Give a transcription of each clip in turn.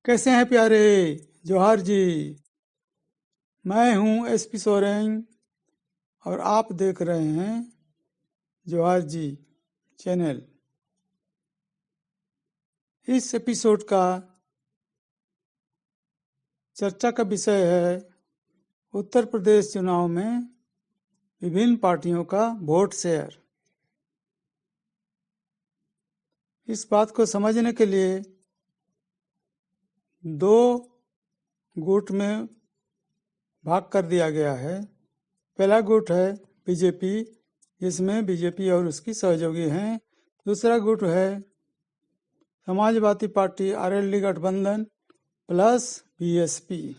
कैसे हैं प्यारे? जोहार जी। मैं हूं एसपी सोरेन और आप देख रहे हैं जोहार जी चैनल। इस एपिसोड का चर्चा का विषय है उत्तर प्रदेश चुनाव में विभिन्न पार्टियों का वोट शेयर। इस बात को समझने के लिए दो गुट में भाग कर दिया गया है। पहला गुट है बीजेपी, जिसमें बीजेपी और उसकी सहयोगी हैं। दूसरा गुट है समाजवादी पार्टी आरएलडी गठबंधन प्लस बीएसपी।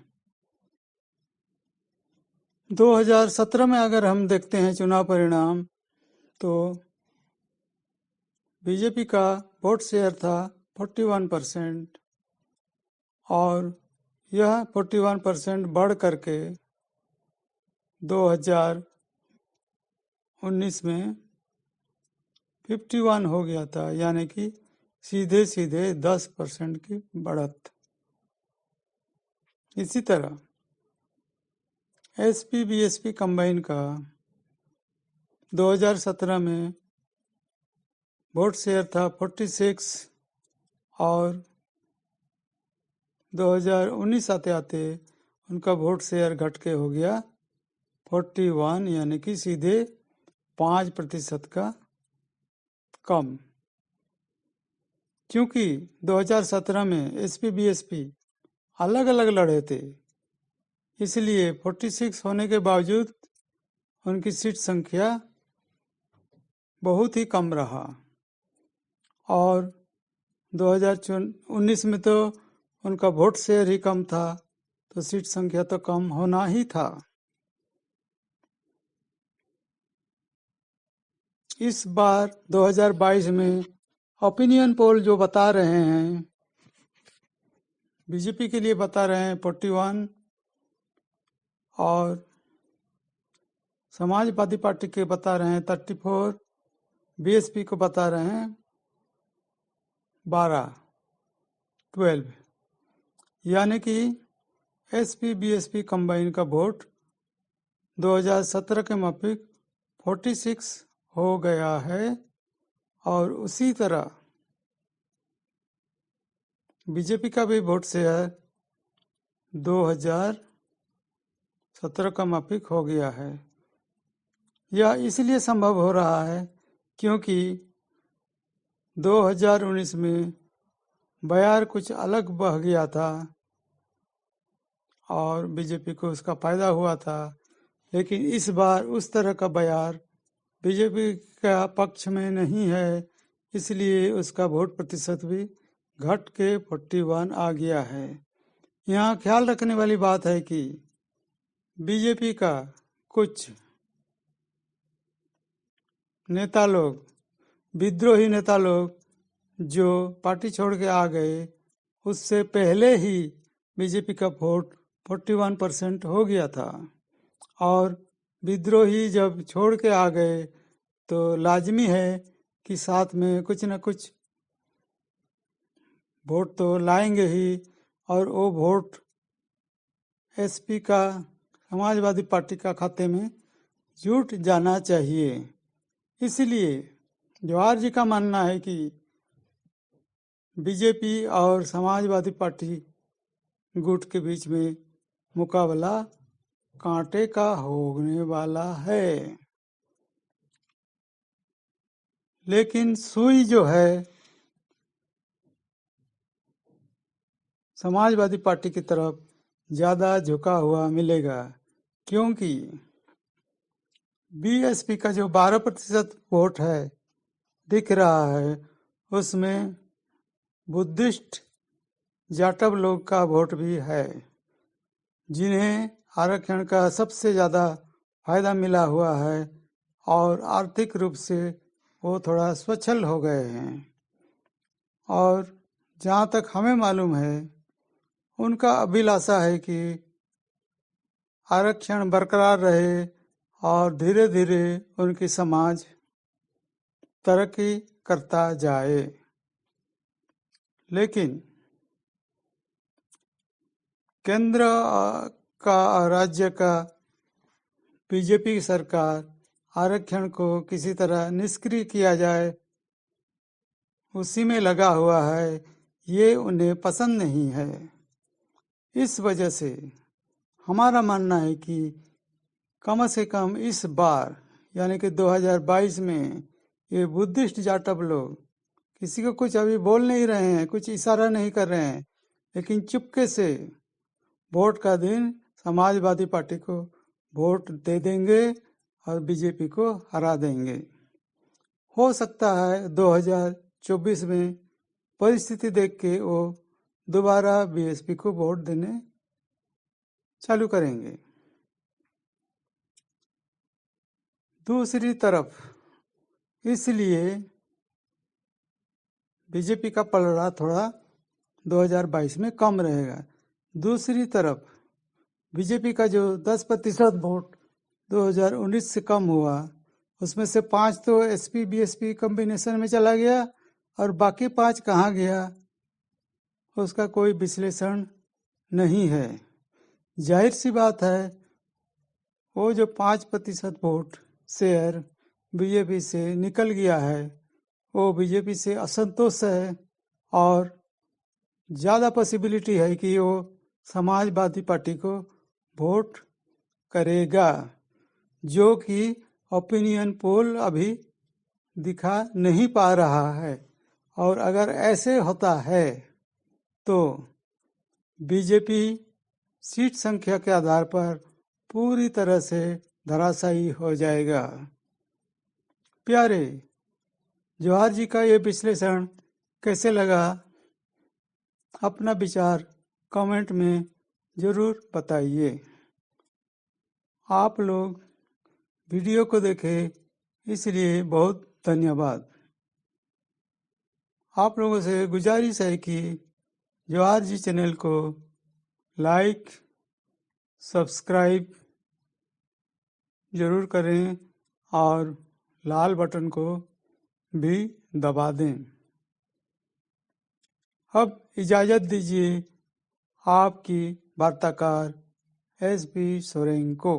2017 में अगर हम देखते हैं चुनाव परिणाम, तो बीजेपी का वोट शेयर था 41% और यह 41% बढ़ करके 2019 में 51 हो गया था, यानी कि सीधे सीधे 10% की बढ़त। इसी तरह एसपी बीएसपी कंबाइन का 2017 में वोट शेयर था 46 और 2019 आते आते उनका वोट शेयर घट के हो गया 41, यानी कि सीधे 5% का कम। क्योंकि 2017 में एसपी बीएसपी अलग अलग लड़े थे, इसलिए 46 होने के बावजूद उनकी सीट संख्या बहुत ही कम रहा। और 2019 में तो उनका वोट शेयर ही कम था, तो सीट संख्या तो कम होना ही था। इस बार 2022 में ओपिनियन पोल जो बता रहे हैं, बीजेपी के लिए बता रहे हैं 41 और समाजवादी पार्टी के बता रहे हैं 34, बीएसपी को बता रहे हैं 12, यानी कि एसपी बीएसपी कंबाइन का वोट 2017 के माफिक 46 हो गया है। और उसी तरह बीजेपी का भी वोट शेयर 2017 का माफिक हो गया है। यह इसलिए संभव हो रहा है क्योंकि 2019 में बयार कुछ अलग बह गया था और बीजेपी को उसका फायदा हुआ था, लेकिन इस बार उस तरह का बयार बीजेपी का पक्ष में नहीं है, इसलिए उसका वोट प्रतिशत भी घट के 41 आ गया है। यहाँ ख्याल रखने वाली बात है कि बीजेपी का कुछ नेता लोग, विद्रोही नेता लोग जो पार्टी छोड़ के आ गए, उससे पहले ही बीजेपी का वोट 41% हो गया था। और विद्रोही जब छोड़ के आ गए तो लाजमी है कि साथ में कुछ न कुछ वोट तो लाएंगे ही, और वो वोट एसपी का, समाजवादी पार्टी का खाते में जुट जाना चाहिए। इसलिए जवाहर जी का मानना है कि बीजेपी और समाजवादी पार्टी गुट के बीच में मुकाबला कांटे का होने वाला है। लेकिन सुई जो है समाजवादी पार्टी की तरफ ज्यादा झुका हुआ मिलेगा, क्योंकि बीएसपी का जो 12% वोट है दिख रहा है, उसमें बुद्धिस्ट जाटव लोग का वोट भी है, जिन्हें आरक्षण का सबसे ज्यादा फायदा मिला हुआ है और आर्थिक रूप से वो थोड़ा स्वच्छल हो गए हैं। और जहाँ तक हमें मालूम है, उनका अभिलाषा है कि आरक्षण बरकरार रहे और धीरे धीरे उनकी समाज तरक्की करता जाए। लेकिन केंद्र का और राज्य का बीजेपी की सरकार आरक्षण को किसी तरह निष्क्रिय किया जाए, उसी में लगा हुआ है। ये उन्हें पसंद नहीं है। इस वजह से हमारा मानना है कि कम से कम इस बार यानी कि 2022 में ये बुद्धिस्ट जाटव लोग किसी को कुछ अभी बोल नहीं रहे हैं, कुछ इशारा नहीं कर रहे हैं, लेकिन चुपके से वोट का दिन समाजवादी पार्टी को वोट दे देंगे और बीजेपी को हरा देंगे। हो सकता है 2024 में परिस्थिति देख के वो दोबारा बीएसपी को वोट देने चालू करेंगे। दूसरी तरफ इसलिए बीजेपी का पलड़ा थोड़ा 2022 में कम रहेगा। दूसरी तरफ बीजेपी का जो 10% वोट 2019 से कम हुआ, उसमें से 5 तो एसपी बीएसपी कॉम्बिनेशन में चला गया और बाकी 5 कहाँ गया उसका कोई विश्लेषण नहीं है। जाहिर सी बात है वो जो 5% वोट शेयर बीजेपी से निकल गया है वो बीजेपी से असंतोष है और ज़्यादा पॉसिबिलिटी है कि वो समाजवादी पार्टी को वोट करेगा, जो कि ओपिनियन पोल अभी दिखा नहीं पा रहा है। और अगर ऐसे होता है तो बीजेपी सीट संख्या के आधार पर पूरी तरह से धराशायी हो जाएगा। प्यारे, जवाहर जी का ये विश्लेषण कैसे लगा? अपना विचार कमेंट में ज़रूर बताइए। आप लोग वीडियो को देखें इसलिए बहुत धन्यवाद। आप लोगों से गुजारिश है कि जवाहर जी चैनल को लाइक सब्सक्राइब ज़रूर करें और लाल बटन को भी दबा दें। अब इजाज़त दीजिए आपकी वार्ताकार एस पी सोरेन को।